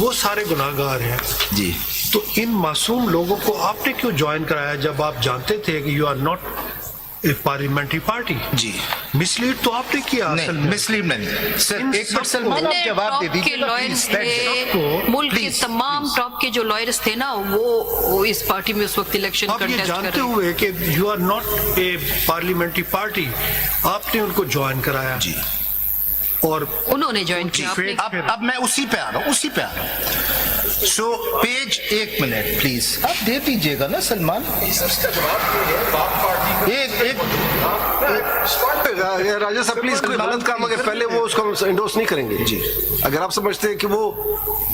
वो सारे गुनाहगार हैं जी। तो इन मासूम लोगों को आपने क्यों ज्वाइन कराया जब आप जानते थे कि you are not a parliamentary party? जी मिसलीड तो आपने किया असल में। मिसलीड नहीं सर, इन एक बार सबको- सलमान आप जवाब दे टॉप के दीजिए लॉयर्स सबको- थे, मुल्क के तमाम टॉप के जो लॉयर्स थे ना वो इस पार्टी में उस वक्त इलेक्शन आप ये कंटेस्ट कर जानते रहे हुए कि you are not a parliamentary party, आपने उनको ज्वाइन कराया जी। और उन्होंने ज्वाइन किया आपने अब मैं उसी पे आ रहा हूँ सो पेज, एक मिनट प्लीज आप दे दीजिएगा ना सलमान। राजा साहब प्लीज कोई गलत काम अगर पहले वो उसको इंडोर्स नहीं करेंगे जी। अगर आप समझते हैं कि वो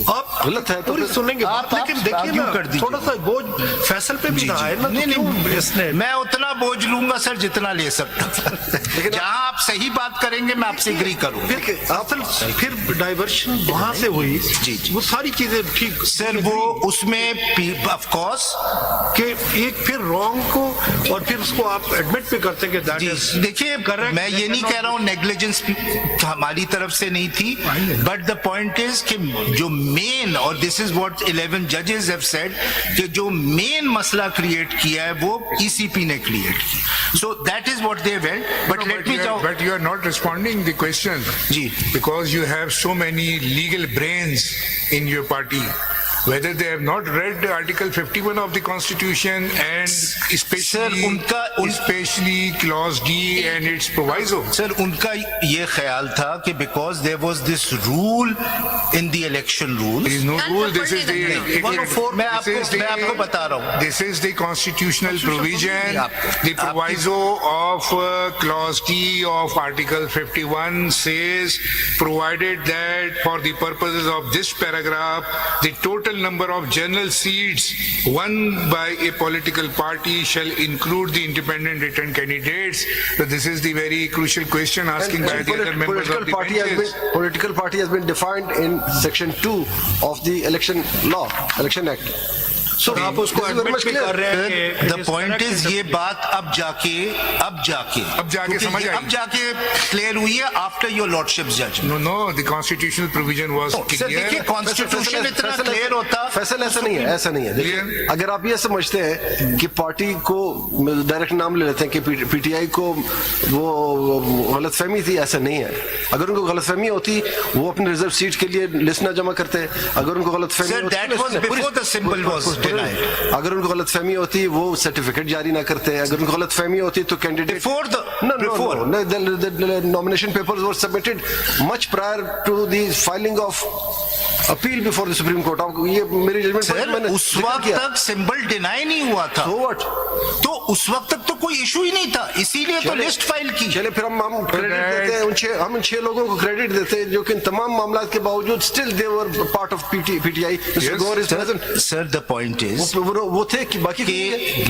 आप गलत है तो पूरी फिर- सुनेंगे आप लेकिन देखिए argue ना कर दीजिए। थोड़ा सा बोझ फैसल पे भी जी, ना जी। आए ना, तो नहीं क्यों इसने मैं उतना बोझ लूंगा सर जितना ले सकता लेकिन जहां आप सही बात करेंगे मैं आपसे एग्री करूंगा। फिर डाइवर्शन वहां से हुई जी, जी। वो सारी चीजें ठीक सर वो उसमें ऑफ कोर्स कि एक फिर रॉन्ग को और फिर उसको आप एडमिट भी करते हैं कि that जी is देखिए correct, मैं ये नहीं कह रहा हूँ नेग्लिजेंस हमारी तरफ से नहीं थी, बट द पॉइंट इज कि जो मेन, और दिस इज व्हाट 11 जजेस हैव सेड, कि जो मेन मसला क्रिएट किया है वो ईसीपी ने क्रिएट किया, so that is what they went. But let me But you are not responding the question. जी। Because you have so many legal brains in your party. Whether they have not read Article 51 of the Constitution and especially especially Clause D and its proviso. Sir उनका ये ख्याल था कि because there was this rule in the election rule, There is no rule. This is the मैं आपको बता रहा हूँ। This is the constitutional provision, आपको- the proviso of Clause D of Article 51 says, provided that for the purposes of this paragraph, the total number of general seats won by a political party shall include the independent written candidates. So this is the very crucial question asking by the other members of the benches. political party has been defined in section 2 of the election law, election act. So आप उसको this is very admit much भी clear. कर रहे हैं कि the it is point correct is in ये the- बात अब जाके समझ आई। अब जाके क्लियर हुई है आफ्टर योर लॉर्डशिप जज। No, the constitutional provision was sir देखिए clear. कॉन्स्टिट्यूशन इतना क्लियर होता, फैसल ऐसा नहीं है, ऐसा नहीं है। देखिए, Clear. अगर आप ये समझते हैं कि पार्टी को डायरेक्ट नाम ले लेते हैं कि पीटीआई को वो गलतफहमी थी, ऐसा नहीं है। अगर उनको गलतफहमी होती वो अपने रिजर्व सीट के लिए लिस्ट ना जमा करते। अगर उनको गलतफहमी sir that was before the symbol was denied. अगर उनको गलतफहमी होती वो सर्टिफिकेट जारी ना करते। अगर उनको गलतफहमी होती तो candidate Before the- no, before. the nomination papers were submitted much prior to the filing of appeal before the Supreme Court. आपको ये मेरी जजमेंट सर उस वक्त तक सिंबल डिनाई नहीं हुआ था, So what? तो उस वक्त तक तो कोई इशू ही नहीं था, इसीलिए तो लिस्ट फाइल की। चले फिर हम क्रेडिट देते हैं हम इन 6 लोगों को क्रेडिट देते हैं जो कि इन तमाम मामलात के बावजूद still they were part of PTI. Sir the point is वो थे कि बाकी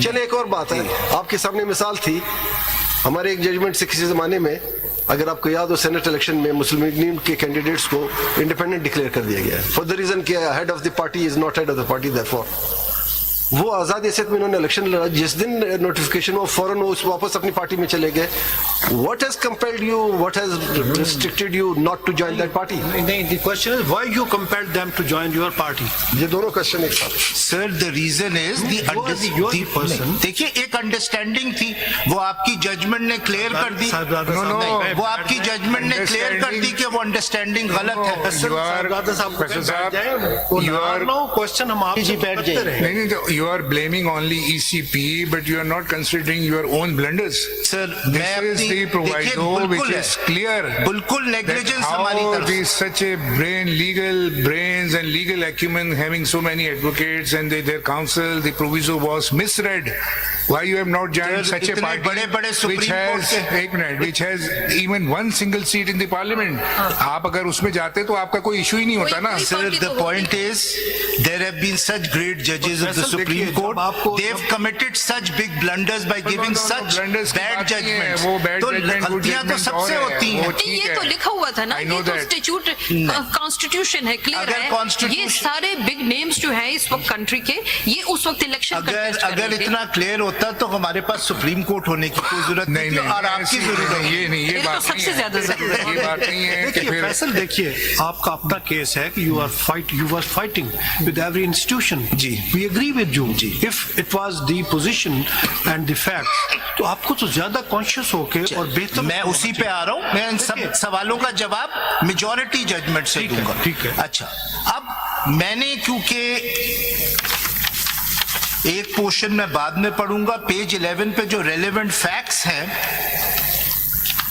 चले एक और बात है, आपके सामने मिसाल थी हमारे एक जजमेंट से किसी जमाने में, अगर आपको याद हो सेनेट इलेक्शन में मुस्लिम लीग के कैंडिडेट्स को इंडिपेंडेंट डिक्लेयर कर दिया गया है फॉर द रीजन कि head of the party is not head of the party, therefore वो आजादी हैसियत में इन्होंने इलेक्शन लड़ा। जिस दिन नोटिफिकेशन वो फौरन वो वापस अपनी पार्टी में चले गए। What has compelled you, what has restricted you not to join that party? नहीं, the question is why you compelled them to join your party? ये दोनों क्वेश्चन एक साथ। सर द रीजन इज देखिए एक अंडरस्टैंडिंग थी, वो आपकी जजमेंट ने क्लियर कर दी। वो आपकी जजमेंट ने क्लियर कर दी कि वो अंडरस्टैंडिंग गलत है। क्वेश्चन हम आप जी बैठ जाए। You are blaming only ECP, but you are not considering your own blunders. Sir This is the proviso which is clear. बिल्कुल That नेग्लिजेंस how हमारी तरफ से। such a legal brains and legal acumen having so many advocates and their counsel, the proviso was misread. Why you have not joined Sir, such a इतने party बड़े-बड़े which Supreme Court has के- एक minute which has even one single seat in the parliament? आप अगर उसमें जाते तो आपका कोई इशू ही नहीं होता ना। Sir, the point is there have been such great judges of the Supreme Supreme देखिए, Court. जब आपको- They've committed such big blunders by giving no, such blunders की bad बात नहीं है, judgments. वो bad तो judgment, good गलतियां तो judgment सबसे और है, होती हैं. वो नहीं, ठीक ये है। तो लिखा हुआ था ना, I ये know तो that. स्टैट्यूट कॉन्स्टिट्यूशन है, क्लियर अगर है। constitution- ये सारे बिग नेम्स जो हैं इस वक्त कंट्री के, ये उस वक्त इलेक्शन अगर इतना क्लियर होता तो हमारे पास सुप्रीम कोर्ट होने की कोई जरूरत नहीं थी और आपकी जरूरत है. ये नहीं, ये फिर तो बात नहीं सबसे है। ज्यादा जरूरत है। ये बात नहीं है कि देखिए फिर फैसल, देखिए आपका अपना केस है कि you are fighting with every institution. जी. We agree with you. If it was the position and the facts, तो आपको तो ज्यादा कॉन्शियस होके और बेहतर. मैं उसी पे आ रहा हूं. मैं इन सब सवालों का जवाब मेजॉरिटी जजमेंट से ठीक है, दूंगा. ठीक है. अच्छा, अब मैंने क्योंकि एक पोर्शन में बाद में पढ़ूंगा, पेज 11 पे जो रेलेवेंट फैक्ट्स हैं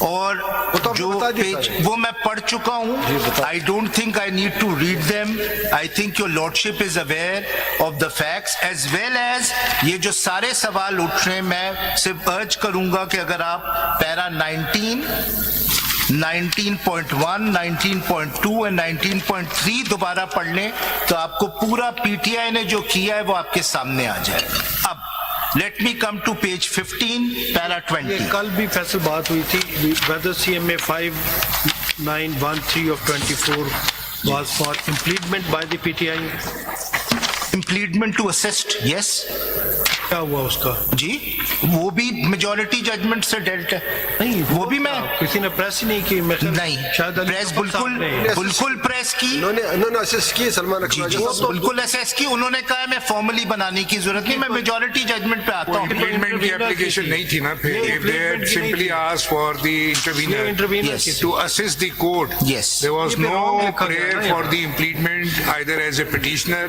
और वो तो आपने जो बता दिया पेज सारे। वो मैं पढ़ चुका हूं. I don't think I need to read them. I think your lordship is aware of the facts as well as ये जो सारे सवाल उठ रहे हैं. मैं सिर्फ अर्ज करूंगा कि अगर आप पैरा 19, 19.1, 19.2 एंड 19.3 दोबारा पढ़ लें तो आपको पूरा पीटीआई ने जो किया है वो आपके सामने आ जाए. अब let me come to page 15, para ये 20. कल भी फैसल बात हुई थी, whether CMA 5913 of 24 was for impleement by the PTI. Impleadment to assist, yes. क्या हुआ उसका? जी, वो भी मेजॉरिटी जजमेंट से डेल्ट है. नहीं, वो भी मैं किसी ने प्रेस ही नहीं की. मैं नहीं, शायद अली प्रेस अकबर साहब ने। बिल्कुल प्रेस की. इन्होंने असिस्ट किए सलमान जी, अकबर जी, साहब तो- बिल्कुल एसएस की. उन्होंने कहा मैं फॉर्मली बनाने की जरूरत नहीं, मैं मेजॉरिटी जजमेंट पे आता हूँ. इम्प्लीमेंट की एप्लीकेशन नहीं थी ना फिर. ये If they had implement की नहीं simply थी। asked for the intervener इंटरवीनर Yes. की to assist the court, Yes. there was ये भी wrong no लिखा गया prayer ना for यहाँ। the impleadment either as a petitioner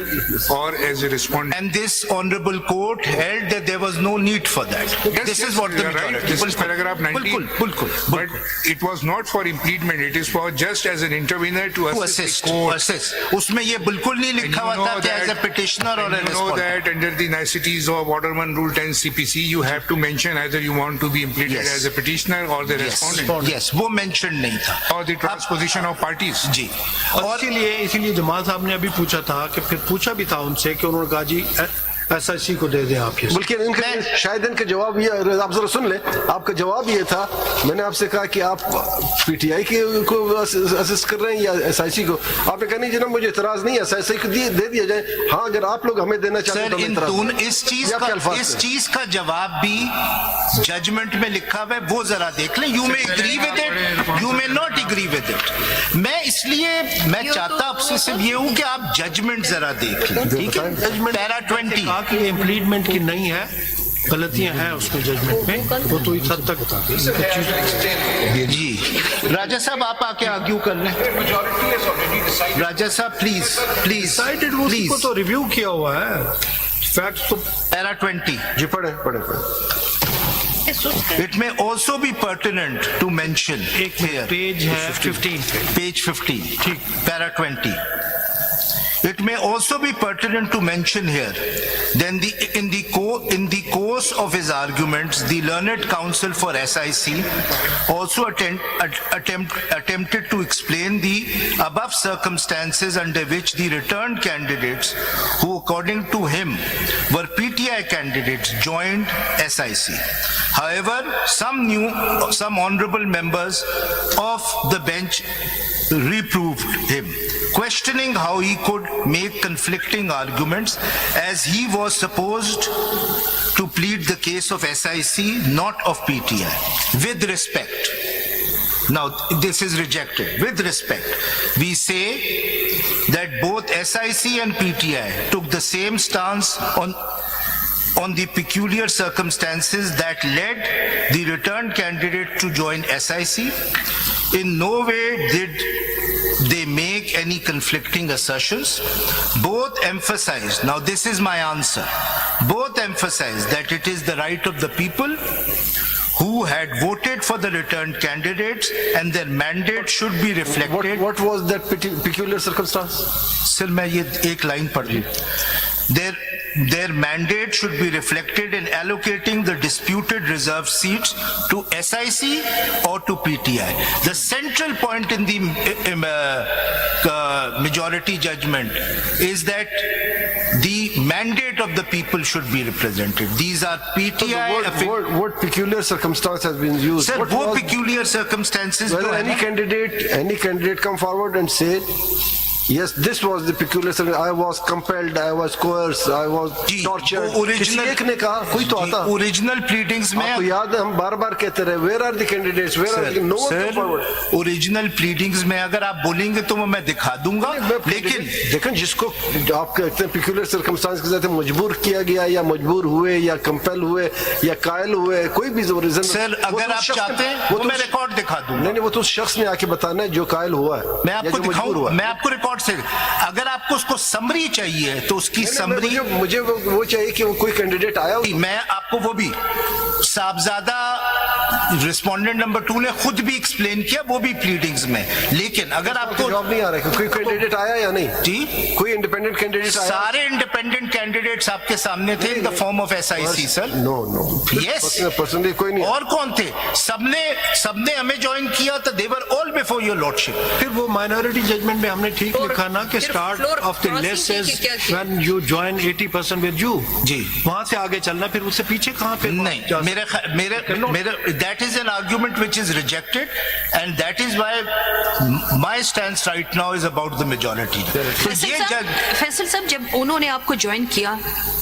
or as a respondent. And this honorable court held that there was no need for that. Yes, This yes, is what the you are right. majority. This is paragraph 19. बिल्कुल. But it was not for impleadment. It is for just as an intervener to To assist assist, the court. assist. उसमें ये बिल्कुल नहीं And लिखा you हुआ know था कि as a that- petitioner or and a you know respondent. that under the niceties of Order 1 Rule 10 CPC, you have to mention either you want to be impleaded Yes. as a petitioner or the Yes, respondent yes, वो mention नहीं था. or the transposition of parties. जी. और इसीलिए जमाल साहब ने अभी पूछा था कि फिर पूछा भी था उनसे कि उन्होंने कहा जी SIC को दे दें आप ये. बल्कि इनका शायद इनका जवाब ये, आप जरा सुन ले, आपका जवाब ये था. मैंने आपसे कहा कि आप पीटीआई को असिस्ट कर रहे हैं या एसआईसी को. आपने कहा नहीं जनाब मुझे इतराज नहीं है, एसआईसी को दे दिया जाए. हाँ, अगर आप लोग हमें देना चाहते हैं सर तो हमें इन इतराज दोनों नहीं. इस ये आपके अल्फाज चीज थे. का जवाब भी जजमेंट में लिखा हुआ है, वो जरा देख लें. You may agree with it, you may not agree with it. मैं इसलिए मैं चाहता आपसे सिर्फ ये हूं कि आप जजमेंट जरा देख लें. ठीक है. Judgement para 20. कहा कि ये इम्प्लीडमेंट की नहीं है, गलतियां हैं उसमें जजमेंट में, वो तो इस हद तक जी, राजा साहब आप आके आर्ग्यू कर लें. राजा साहब प्लीज प्लीज डिसाइडेड, उसको प्लीज. तो रिव्यू किया हुआ है. फैक्ट तो पैरा 20. जी पढ़े. It may also be pertinent to mention एक here. पेज है 15 पे. Page 15, para 20. It may also be pertinent to mention here then in the course of his arguments, the learned counsel for SIC also attempted to explain the above circumstances under which the returned candidates, who according to him were PTI candidates, joined SIC. However, some honorable members of the bench reproved him, questioning how he could make conflicting arguments as he was supposed to plead the case of SIC, not of PTI. With respect, now this is rejected. With respect, we say that both SIC and PTI took the same stance on the peculiar circumstances that led the returned candidate to join SIC. In no way did they make any conflicting assertions. Both emphasized, now this is my answer, both emphasized that it is the right of the people who had voted for the returned candidates and their mandate should be reflected. What was that peculiar circumstance? Sir, मैं ये एक line पढ़ लूं. Their mandate should be reflected in allocating the disputed reserved seats to SIC or to PTI. The central point in the majority judgment is that the mandate of the people should be represented. These are PTI. What peculiar circumstance has been used? Sir, What वो was- peculiar circumstances Whether जो है any ना, candidate come forward and say, yes, this was the peculiar circumstance. I was compelled, I was coerced, I was ji, tortured. वो किसी एक ने कहा, कोई तो आता. ओरिजिनल प्लीडिंग्स आपको में याद है हम बार-बार कहते रहे, where are the candidates? Where are the, no one come forward. Original pleadings में अगर आप बोलेंगे तो मैं दिखा दूंगा, लेकिन लेकिन जिसको आप कहते हैं peculiar circumstance के साथ मजबूर किया गया या मजबूर हुए या कंपेल हुए या कायल हुए, कोई भी रीजन. सर अगर आप चाहते हैं वो मैं रिकॉर्ड दिखा दूंगा. नहीं, वो तो उस शख्स ने आके बताना है जो कायल हुआ है. मैं या आपको जो मजबूर दिखाऊं, हुआ. मैं आपको रिकॉर्ड से, अगर आपको उसको समरी चाहिए तो उसकी समरी, मुझे वो चाहिए कि वो कोई कैंडिडेट आया. मैं आपको वो भी साहबजादा रिस्पोंडेंट नंबर 2 ने खुद भी एक्सप्लेन किया, वो भी प्लीडिंग्स में. लेकिन अगर आपको जवाब नहीं आ रहा है कोई कैंडिडेट आया या नहीं. जी, कोई इंडिपेंडेंट कैंडिडेट आया. सारे इंडिपेंडेंट कैंडिडेट्स आपके सामने थे in the form of SIC. Sir no yes, personally कोई नहीं. और कौन थे? सबने हमें ज्वाइन किया तो they were all before your lordship. फिर वो माइनॉरिटी जजमेंट में हमने ठीक लिखा ना कि फिर start floor of the crossing list की इज क्या किया? When you join 80% with you. जी. वहां से आगे चलना, फिर उससे पीछे कहां पे नहीं, मेरे that is an argument which is rejected and that is why my stand right now is about the majority. तो ये जज फैसल साहब, जब उन्होंने आपको ज्वाइन किया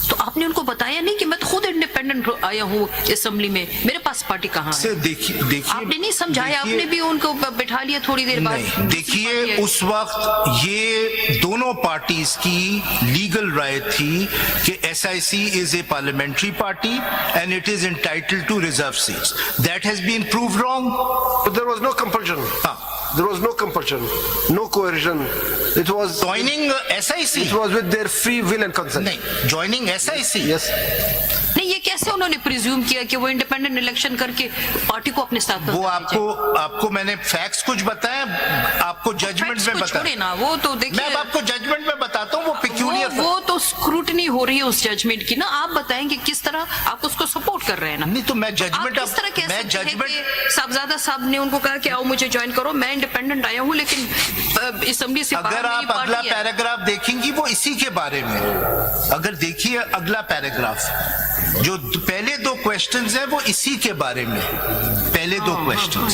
तो आपने उनको बताया नहीं कि मैं तो खुद इंडिपेंडेंट आया हूँ असेंबली में, मेरे पास पार्टी कहाँ है? से देखिए आपने नहीं समझाया, आपने भी उनको बिठा लिया थोड़ी देर बाद. नहीं, देखिए उस वक्त ये दोनों पार्टीज की लीगल राय थी कि SIC is a parliamentary party and it is entitled to reserve seats. That has been proved wrong. There was no compulsion. There was no compulsion, no coercion. It was joining SIC. It was with their free will and consent. नहीं, joining SIC. Yes. नहीं, ये कैसे उन्होंने presume किया कि वो independent election करके party को अपने साथ? वो आपको मैंने फैक्ट्स कुछ बताया, आपको जजमेंट में बताया. छोड़े ना, वो तो देखिए, मैं अब आपको जजमेंट में बताता हूँ, वो पेक्यूलियर. वो तो स्क्रूटनी हो रही है उस जजमेंट की ना. आप बताएंगे किस तरह आप उसको सपोर्ट कर रहे हैं ना. नहीं, तो मैं जजमेंट, किस तरह कह मैं सकते हैं जजमेंट, कि साहबजादा साहब ने उनको कहा कि आओ मुझे ज्वाइन करो, मैं इंडिपेंडेंट आया हूँ, लेकिन असेंबली से बाहर अगर मेरी आप अगला पार्टी है. पैराग्राफ देखेंगी वो इसी के बारे में. अगर देखिए अगला पैराग्राफ, जो पहले दो क्वेश्चंस हैं वो इसी के बारे में. पहले दो questions,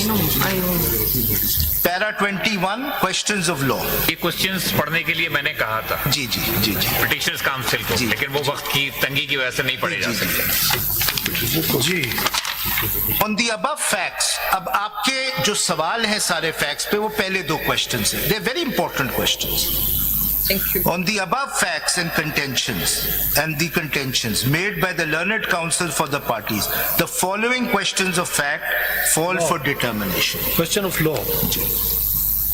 para 21 questions of law. ये क्वेश्चंस पढ़ने के लिए मैंने कहा था जी जी जी जी ब्रिटिशर्स काउंसिल को, जी। लेकिन वो वक्त की तंगी की वजह से नहीं पढ़े जा सकते. जी. ऑन दी अबव फैक्ट्स, अब आपके जो सवाल हैं सारे फैक्ट्स पे, वो पहले दो क्वेश्चंस हैं. They are very important questions. On the above facts and the contentions made by the learned counsel for the parties, the following questions of fact fall for determination. Question of law.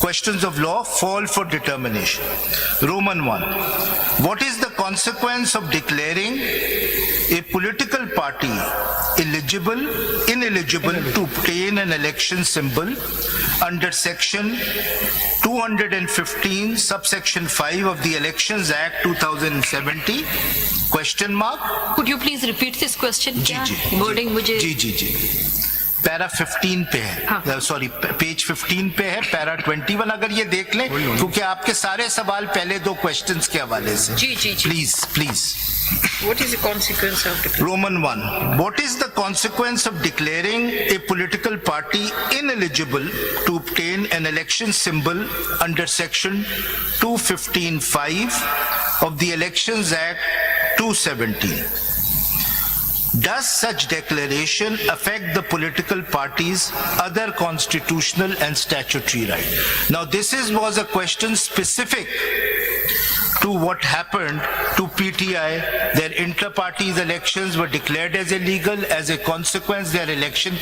Questions of law fall for determination. Roman 1. What is the consequence of declaring a political party ineligible to obtain an election symbol under section 215 subsection 5 of the Elections Act 2070? Question mark. Could you please repeat this question? जी क्या जी wording मुझे जी para 15 पे है, sorry page 15 पे है, para 21 अगर ये देख लें, क्योंकि आपके सारे सवाल पहले दो क्वेश्चंस के हवाले से. जी जी जी. Please. What is the consequence of it? Roman 1. What is the consequence of declaring a political party ineligible to obtain an election symbol under section 215(5) of the Elections Act 270? Does such declaration affect the political party's other constitutional and statutory right? Now this was a question specific to what happened to PTI. Their inter-party elections were declared as illegal. As a consequence, their election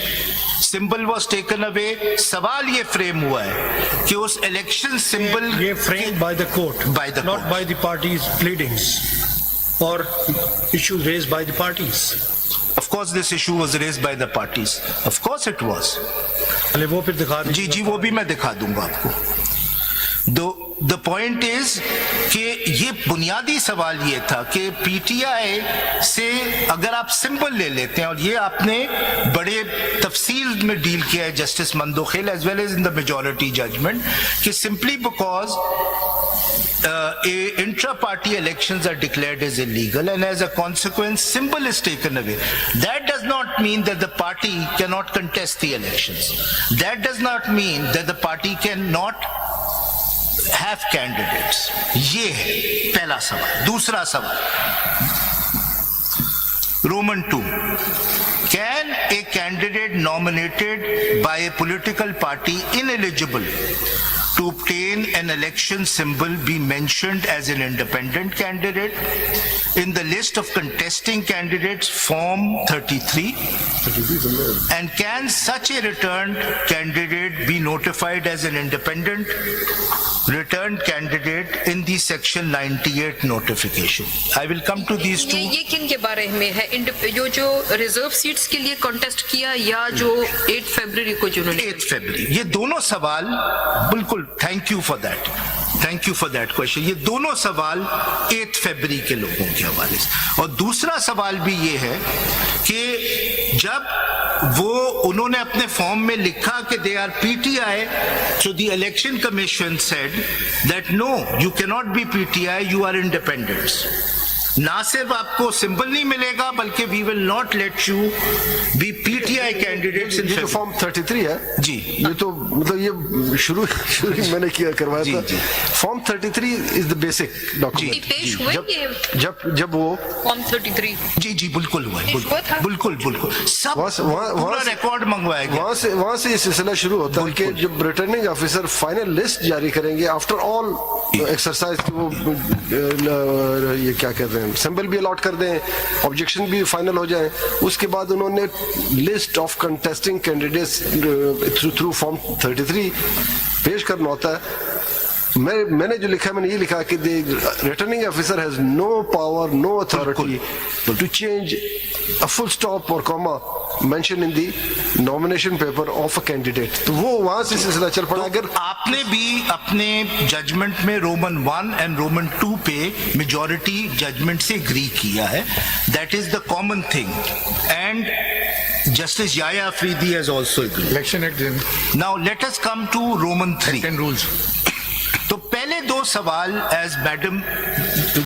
symbol was taken away. सवाल ये frame हुआ है कि उस election symbol ये framed by the court, By the not court. by the parties' pleadings or issues raised by the parties. Of course this issue was raised by the parties. Of course it was. पहले वो फिर दिखा जी दीजिए. जी वो भी मैं दिखा दूंगा आपको. द पॉइंट इज कि ये बुनियादी सवाल ये था कि पीटीआई से अगर आप सिंबल ले लेते हैं, और ये आपने बड़े तफसील में डील किया है justice Mandokhel as well as in the majority judgment, कि simply because intra-party elections are declared as illegal and as a consequence symbol is taken away. That does not mean that the party cannot contest the elections. That does not mean that the party cannot have candidates. ये है पहला सवाल। दूसरा सवाल, Roman 2. Can a candidate nominated by a political party ineligible to obtain an election symbol be mentioned as an independent candidate in the list of contesting candidates form 33? And can such a returned candidate be notified as an independent returned candidate in the section 98 notification? I will come to these two. ये किन के बारे में है? जो reserve seats के लिए contest किया या जो 8 फरवरी को जिन्होंने 8 फरवरी, ये दोनों सवाल बिल्कुल, thank you for that question. ये दोनों सवाल 8 फरवरी के लोगों के हवाले से। और दूसरा सवाल भी ये है कि जब वो उन्होंने अपने फॉर्म में लिखा कि they are PTI, so the election commission said that no, you can not be PTI, you are independents. ना सिर्फ आपको सिंबल नहीं मिलेगा, बल्कि we will not let you be PTI candidates in. ये जो फॉर्म 33 है जी, ये तो मतलब ये शुरू मैंने किया करवाया जी, था। जी। Form 33 is the basic document. पेश हुए ये जब वो फॉर्म 33 जी बिल्कुल हुआ है, हुआ था। बिल्कुल सब वहाँ पूरा से- रिकॉर्ड मंगवाया गया। वहां से ये सिलसिला शुरू होता है कि जब रिटर्निंग ऑफिसर फाइनल लिस्ट जारी करेंगे आफ्टर ऑल एक्सरसाइज, वो ये क्या कहते हैं, सिंबल भी अलॉट कर दें, ऑब्जेक्शन भी फाइनल हो जाए, उसके बाद उन्होंने list of contesting candidates through form 33 पेश करना होता है। मैंने जो लिखा, मैंने ये लिखा कि returning officer has no power, no authority to change a full stop or comma mentioned in the nomination paper of a candidate। तो वो वहां से सिलसिला चल पड़ा। अगर आपने भी अपने जजमेंट में रोमन 1 एंड रोमन 2 पे मेजॉरिटी जजमेंट से एग्री किया है, that is the common thing, and justice Yahya Afridi has also agreed. Election Act then, now let us come to Roman 3 and rules. तो पहले दो सवाल, एज मैडम